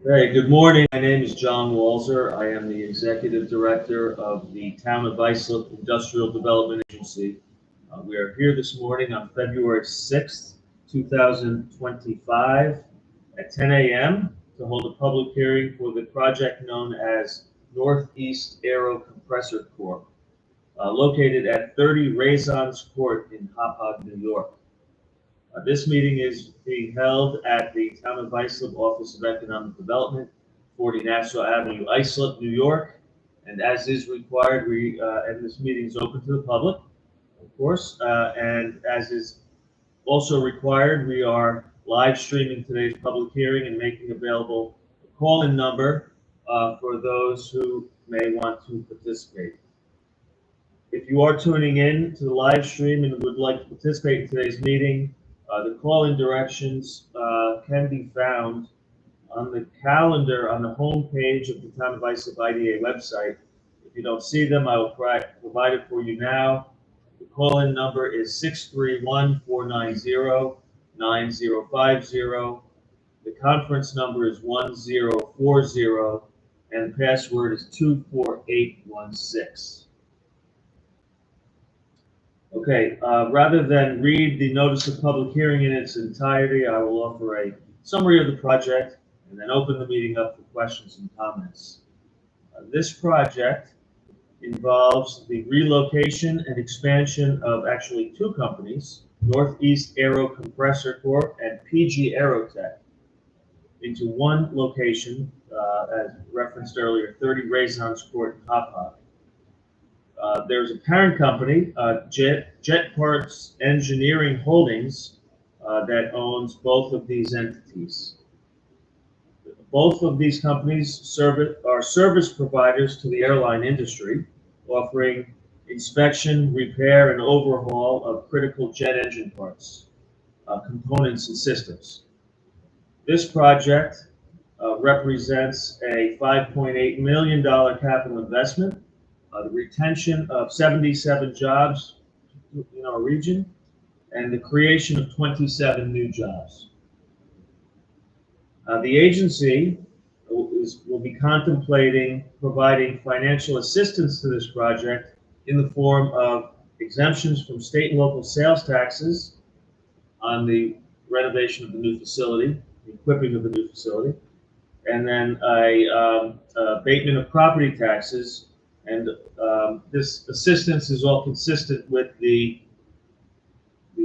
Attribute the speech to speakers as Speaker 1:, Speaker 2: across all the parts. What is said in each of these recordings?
Speaker 1: Hey, good morning. My name is John Walzer. I am the Executive Director of the Town of Islip Industrial Development Agency. We are here this morning on February 6th, 2025 at 10 a.m. to hold a public hearing for the project known as Northeast Aero Compressor Corp, located at 30 Raisons Court in Hauppauge, New York. This meeting is being held at the Town of Islip Office of Economic Development, 40 Nassau Avenue, Islip, New York. And as is required, and this meeting is open to the public, of course. And as is also required, we are live streaming today's public hearing and making available a call-in number for those who may want to participate. If you are tuning in to the live stream and would like to participate in today's meeting, the call-in directions can be found on the calendar on the home page of the Town of Islip IDA website. If you don't see them, I will provide it for you now. The call-in number is 631-490-9050. The conference number is 1040, and the password is 24816. Okay, rather than read the notice of public hearing in its entirety, I will offer a summary of the project and then open the meeting up for questions and comments. This project involves the relocation and expansion of actually two companies, Northeast Aero Compressor Corp and PG Aerotech, into one location, as referenced earlier, 30 Raisons Court in Hauppauge. There's a parent company, Jet Parts Engineering Holdings, that owns both of these entities. Both of these companies are service providers to the airline industry, offering inspection, repair, and overhaul of critical jet engine parts, components, and systems. This project represents a $5.8 million capital investment, the retention of 77 jobs in our region, and the creation of 27 new jobs. The agency will be contemplating providing financial assistance to this project in the form of exemptions from state and local sales taxes on the renovation of the new facility, the equipping of the new facility, and then a abatement of property taxes. And this assistance is all consistent with the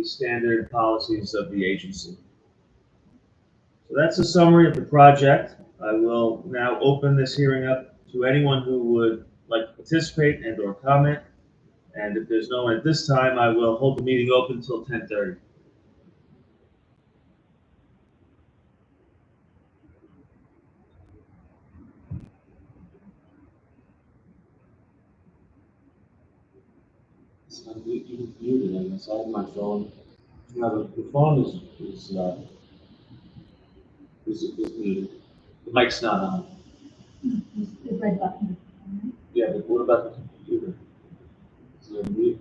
Speaker 1: standard policies of the agency. So that's a summary of the project. I will now open this hearing up to anyone who would like to participate and or comment. And if there's no one at this time, I will hold the meeting open until 10:30. You muted, I guess. I have my phone. No, the phone is muted. The mic's not on.
Speaker 2: The red button.
Speaker 1: Yeah, but what about the computer? Is there a mute?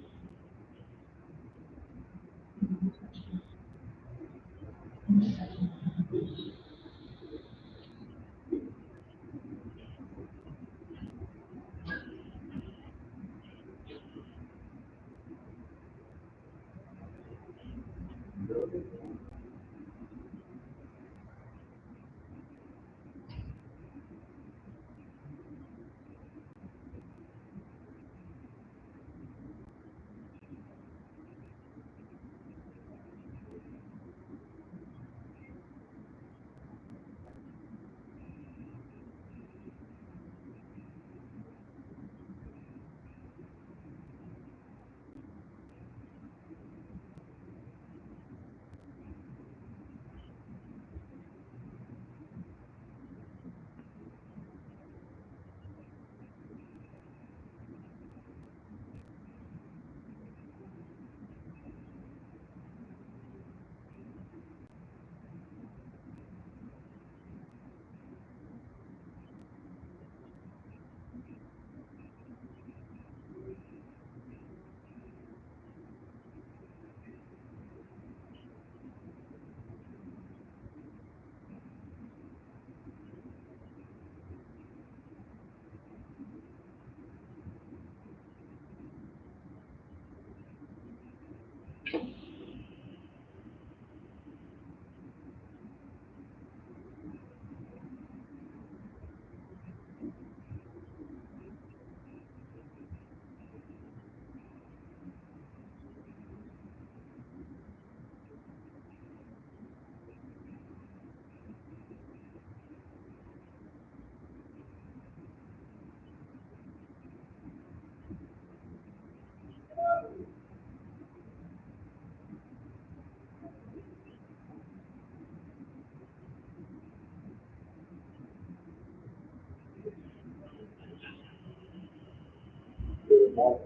Speaker 1: Hello?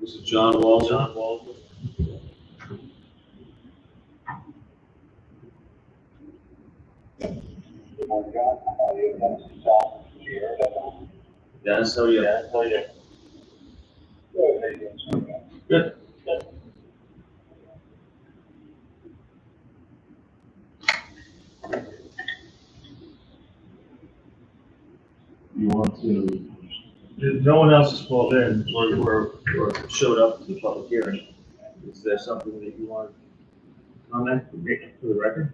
Speaker 1: This is John Walton. Dennis, how are you? Good. You want to? No one else has called in or showed up to the public hearing. Is there something that you want to comment for the record?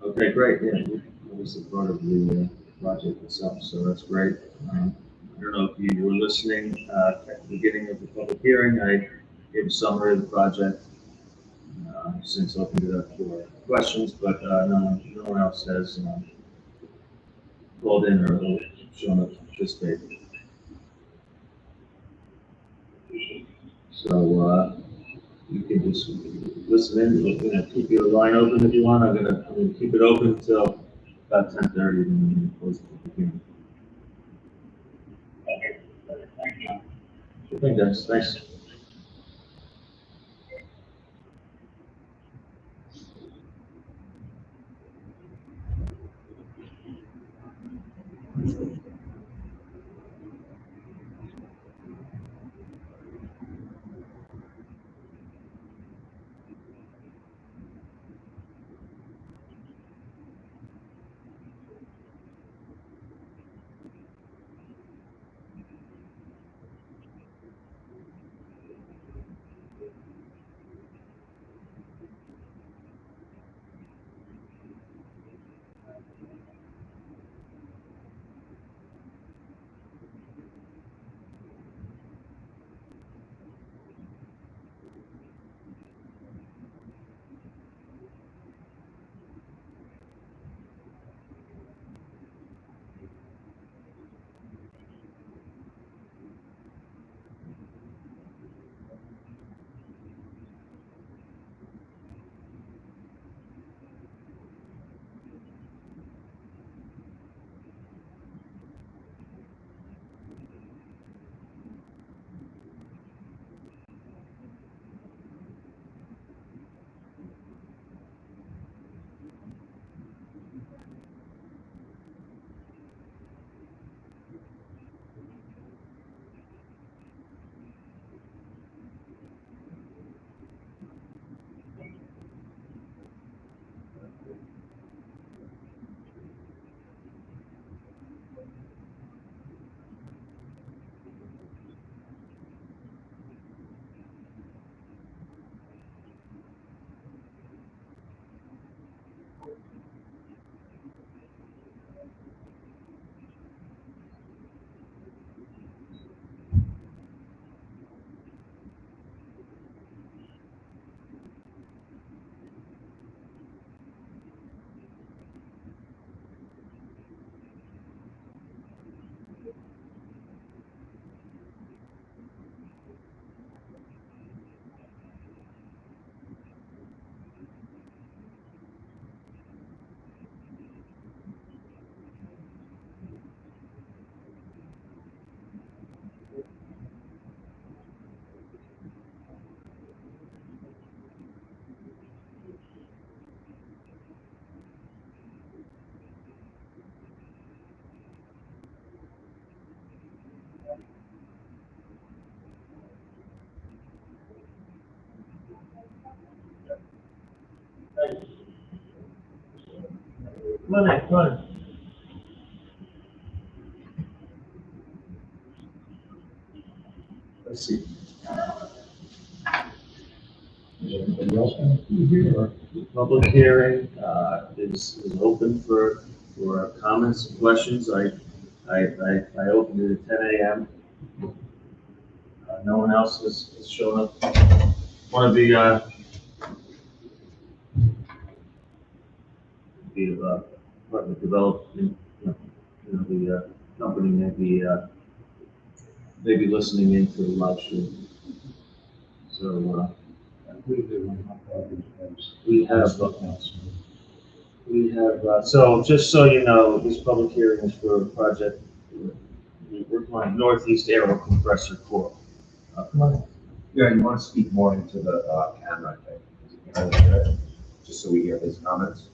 Speaker 1: Okay, great. Yeah, that was a part of the project itself, so that's great. I don't know if you were listening at the beginning of the public hearing. I gave a summary of the project. Since opened it up for questions, but no one else has called in or shown up to participate. So you can just listen in. We're gonna keep your line open if you want. I'm gonna keep it open until about 10:30, and then close the public hearing. Sure thing, Dennis. Thanks. Come on, come on. Let's see. Anybody else want to be here? The public hearing is open for for comments and questions. I opened it at 10 a.m. No one else has shown up. One of the partner development, the company may be listening into the live stream. So we have so just so you know, this public hearing is for a project we're calling Northeast Aero Compressor Corp.
Speaker 3: Yeah, you want to speak more into the camera, I think, just so we hear his comments.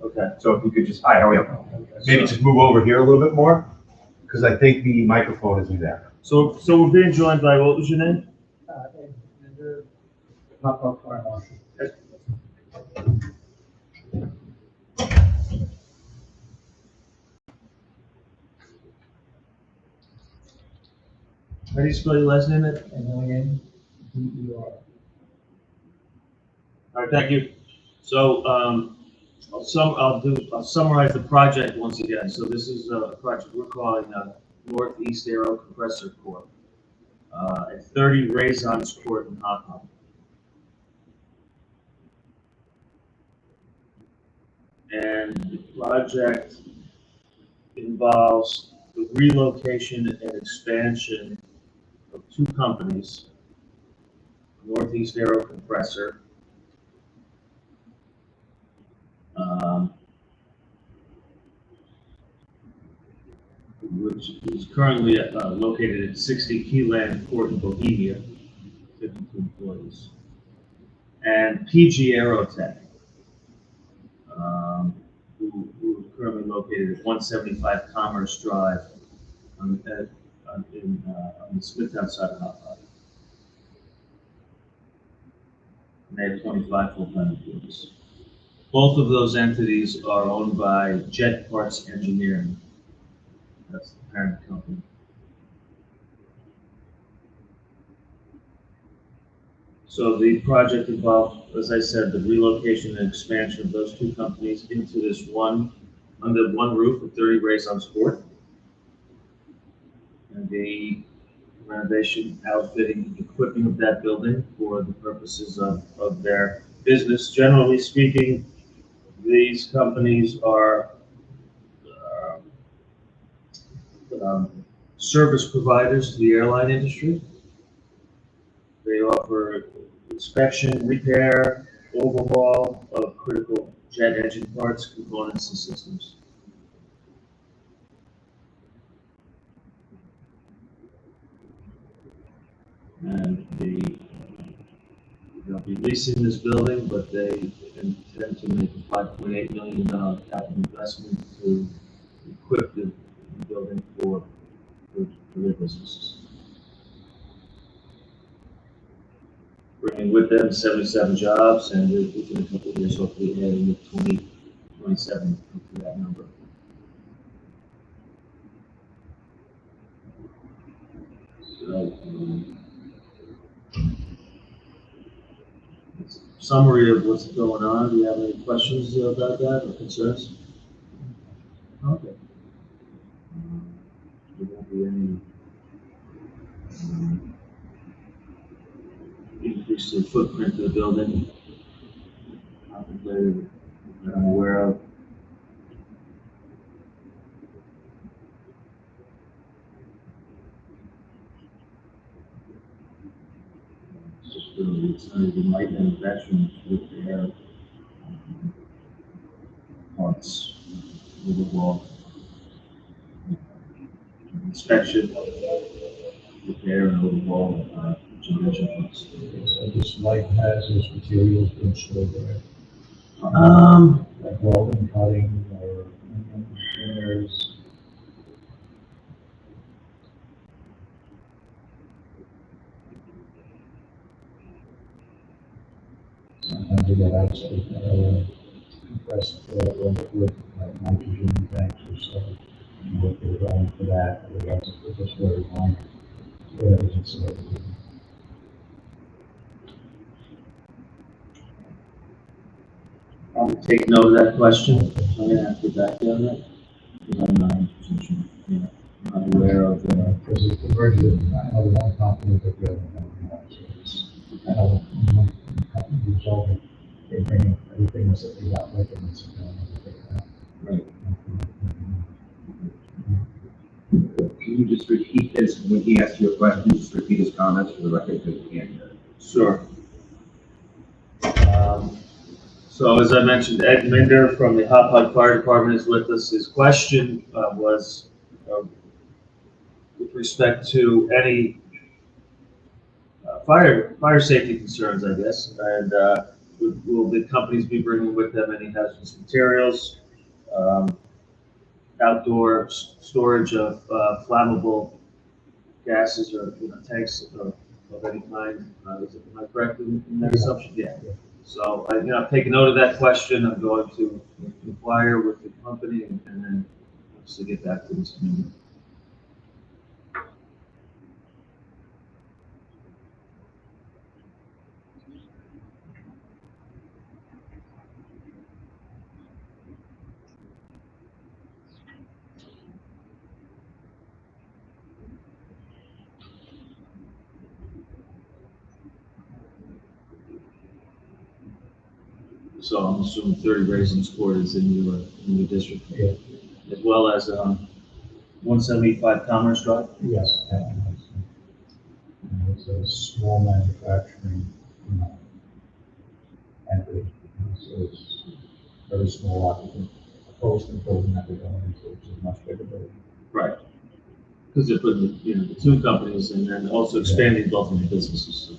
Speaker 1: Okay.
Speaker 3: So if you could just, hi, how are you? Maybe just move over here a little bit more, because I think the microphone isn't there.
Speaker 1: So we're being joined by, what was your name? How do you spell your last name?
Speaker 2: N-O-N-D-E-R.
Speaker 1: All right, thank you. So I'll summarize the project once again. So this is a project we're calling Northeast Aero Compressor Corp. At 30 Raisons Court in Hong Kong. And the project involves the relocation and expansion of two companies, Northeast Aero Compressor, which is currently located at 60 Keyland Court in Bohemia, 52 employees, and PG Aerotech, who are currently located at 175 Commerce Drive on the Smithtown side of Hong Kong. And they have 25 full-time employees. Both of those entities are owned by Jet Parts Engineering. That's the parent company. So the project involved, as I said, the relocation and expansion of those two companies into this under one roof at 30 Raisons Court. And the renovation, outfitting, equipping of that building for the purposes of their business. Generally speaking, these companies are service providers to the airline industry. They offer inspection, repair, overhaul of critical jet engine parts, components, and systems. And they'll be leasing this building, but they intend to make a $5.8 million capital investment to equip the building for their businesses. Bringing with them 77 jobs, and within a couple of years, hopefully adding 27 to that number. So, summary of what's going on. Do you have any questions about that or concerns? Okay. There won't be any increase in footprint of the building contemplated that I'm aware of. It's not even light manufacturing with the air parts, overhaul, inspection, repair, and overhaul generation parts.
Speaker 4: So this light hazardous materials being stored there?
Speaker 1: Like
Speaker 4: welding, cutting, or repairs? Sometimes you get actually compressed with like nitrogen tanks or so. And what they're going for that, otherwise it's just very long. Whatever's inside.
Speaker 1: I'll take note of that question. I'm going to have to get back to you on that. I'm not in a position, you know, I'm not aware of,
Speaker 4: Because it's the merger, I know the one company that the other company has, so it's, I know one company resolving, they bring everything else that they got with them, and so they take it out.
Speaker 1: right.
Speaker 3: Can you just repeat his, when he asked you a question, just repeat his comments for the record, because we can't hear it.
Speaker 1: Sure. So as I mentioned, Ed Minder from the Hop Hog Fire Department is with us. His question was with respect to any fire safety concerns, I guess, and will the companies be bringing with them any hazardous materials, outdoor storage of flammable gases or tanks of any kind? Am I correct in that assumption? Yeah. So I've taken note of that question. I'm going to inquire with the company and then obviously get back to this committee. So I'm assuming 30 Raisins Court is in your district,
Speaker 4: Yeah.
Speaker 1: as well as 175 Commerce Drive.
Speaker 4: Yes, that one is, it's a small manufacturing, entity, so it's very small occupant, opposed to the building that they're going into, which is a much bigger building.
Speaker 1: Right. Because they're putting the two companies and then also expanding both of the businesses.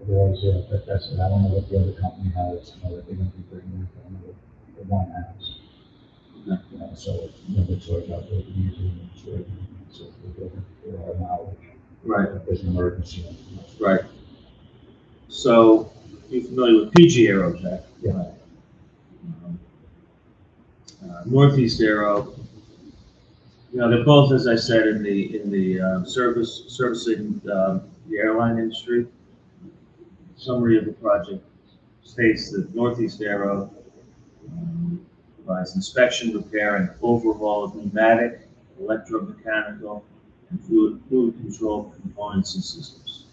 Speaker 4: Otherwise, that's it. I don't know what the other company has, that they're gonna be bringing in, I don't know what the one has.
Speaker 1: Okay.
Speaker 4: So, the choice out there, the user, the choice, so we're looking for our knowledge.
Speaker 1: Right.
Speaker 4: If there's an emergency.
Speaker 1: Right. So you're familiar with PG Aero, Jack?
Speaker 4: Yeah.
Speaker 1: Northeast Aero. They're both, as I said, in the servicing the airline industry. Summary of the project states that Northeast Aero provides inspection, repair, and overhaul of pneumatic, electromechanical, and fluid control components and systems.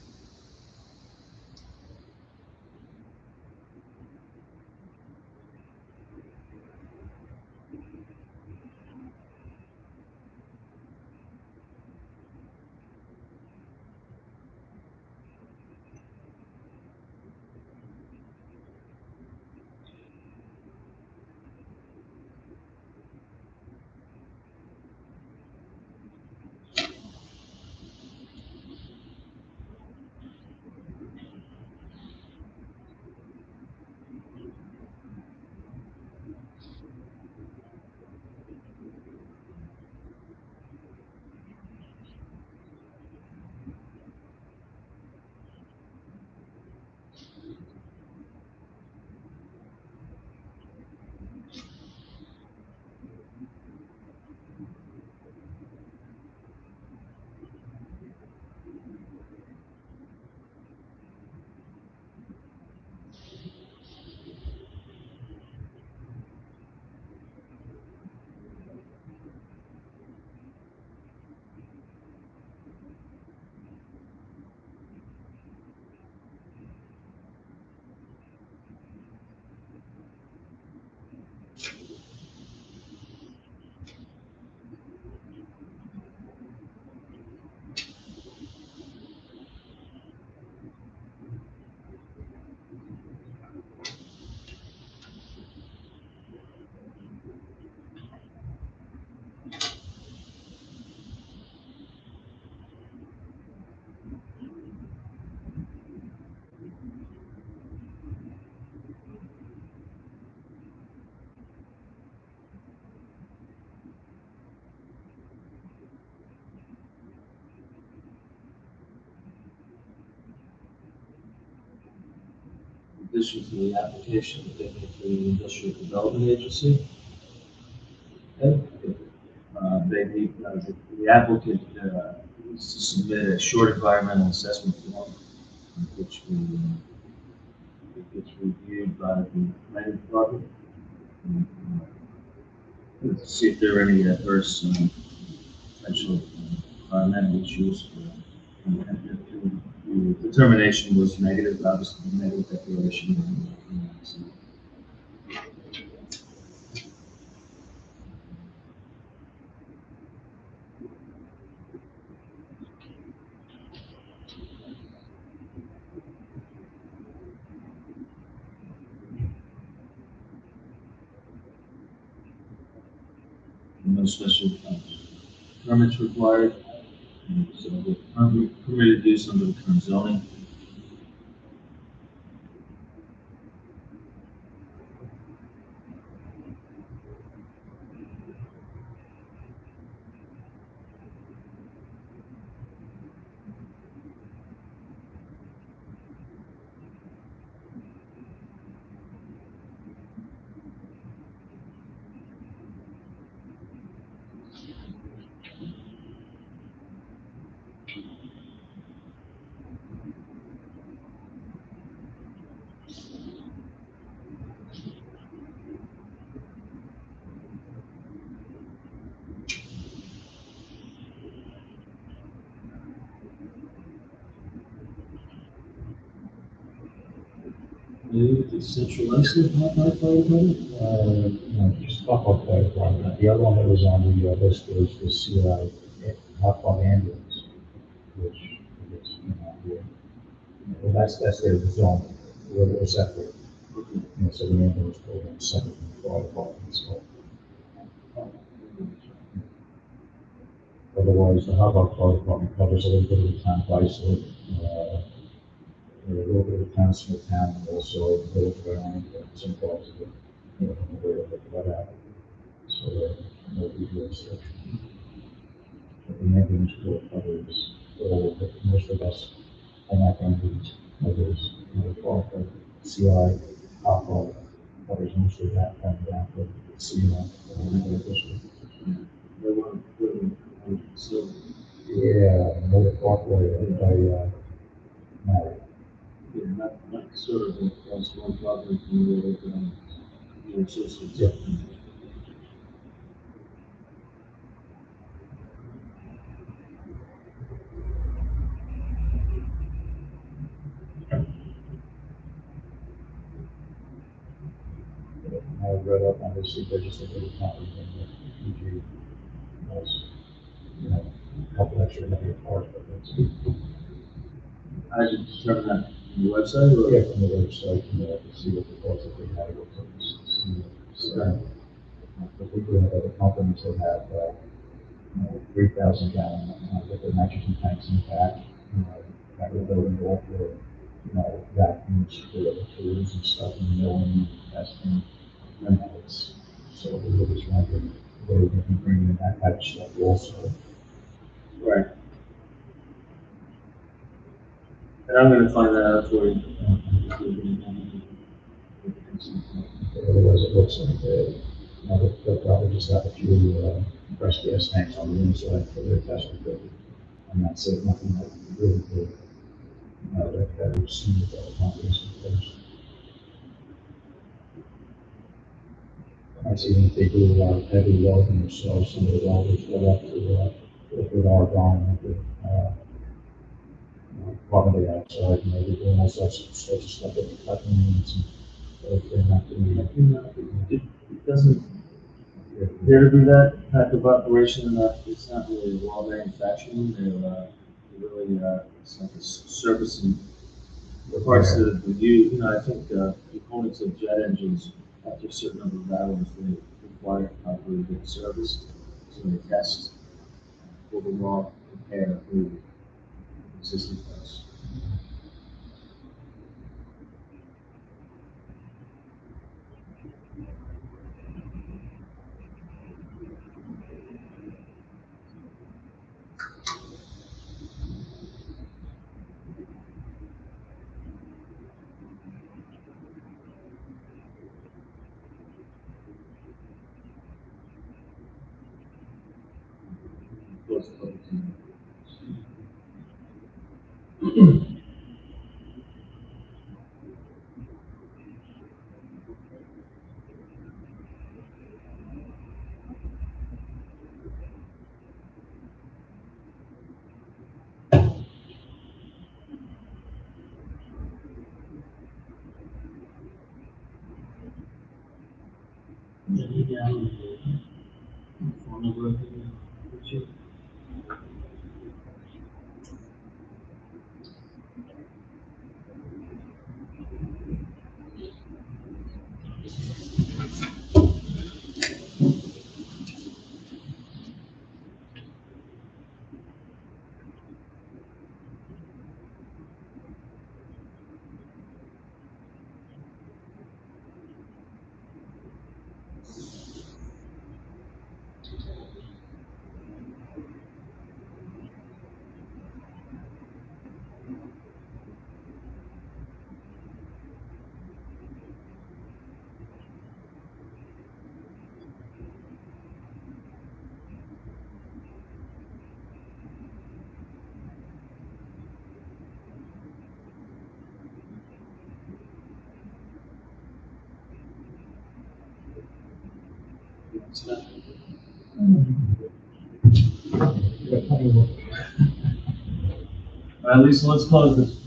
Speaker 1: In addition to the application that they make to the Industrial Development Agency, they need, the applicant needs to submit a short environmental assessment form, which gets reviewed by the planning department. See if there are any adverse potential environmental issues. The determination was negative, obviously, negative declaration. So, no special permits required. So the permitted use under the current zoning. The central exit, not by fire department?
Speaker 4: No, just talk about fire department. The other one that was on the list was the CI, hot pump ambulance, which is, well, that's their zone, where they're separate.
Speaker 1: Okay.
Speaker 4: So the ambulance program is separate from the fire department, so. Otherwise, the hot fire department covers a little bit of the town of Islip, a little bit of the town of Smithtown, and also a little bit around some parts of it, where they let out. So no big restriction. But the ambulance corps covers all of it, most of us are not going to be others, part of CI, alcohol, covers most of that, and down to CI, legal district.
Speaker 1: They want to put in, so,
Speaker 4: Yeah, another parkway, Mary.
Speaker 1: yeah, not sort of across one property from the other, your associates.
Speaker 4: Yeah. I read up on this, they just looked at the property and the PG was, a couple extra heavy parts, but that's.
Speaker 1: I did determine that on the website or?
Speaker 4: Yeah, from the website, to see what the costs that they had, what the, but we do have other companies that have, 3,000 gallon, liquid nitrogen tanks in the back, that we're building all for, vacuums for the tools and stuff, and milling, testing, it's, so we were just wondering, where we can bring in that type of stuff also.
Speaker 1: Right. And I'm gonna find that out for you.
Speaker 4: Otherwise, it looks like they'll probably just have a few, compressed gas tanks on the inside for their test equipment. And that's it, nothing that really good, that we've seen with other companies before. I see that they do a lot of heavy welding themselves, some of the welders go up to, with argon, with, carbon dioxide, they're doing all sorts of stuff with the cutting units and, they're not doing that.
Speaker 1: It doesn't appear to be that type of operation, it's not really raw manufacturing, they're really, it's like a servicing the parts that we use, I think, components of jet engines, after a certain number of hours, they require probably good service, so they test, overall, compare with existing parts. Close to public hearing. All right, Lisa, let's close this.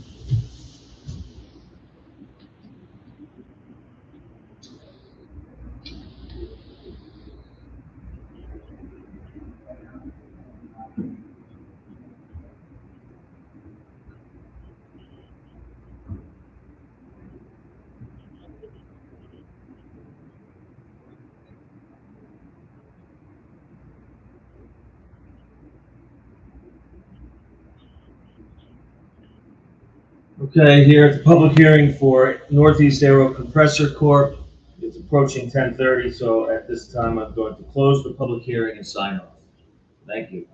Speaker 1: Okay, here at the public hearing for Northeast Aero Compressor Corp. It's approaching 10:30, so at this time, I'm going to close the public hearing and sign off. Thank you.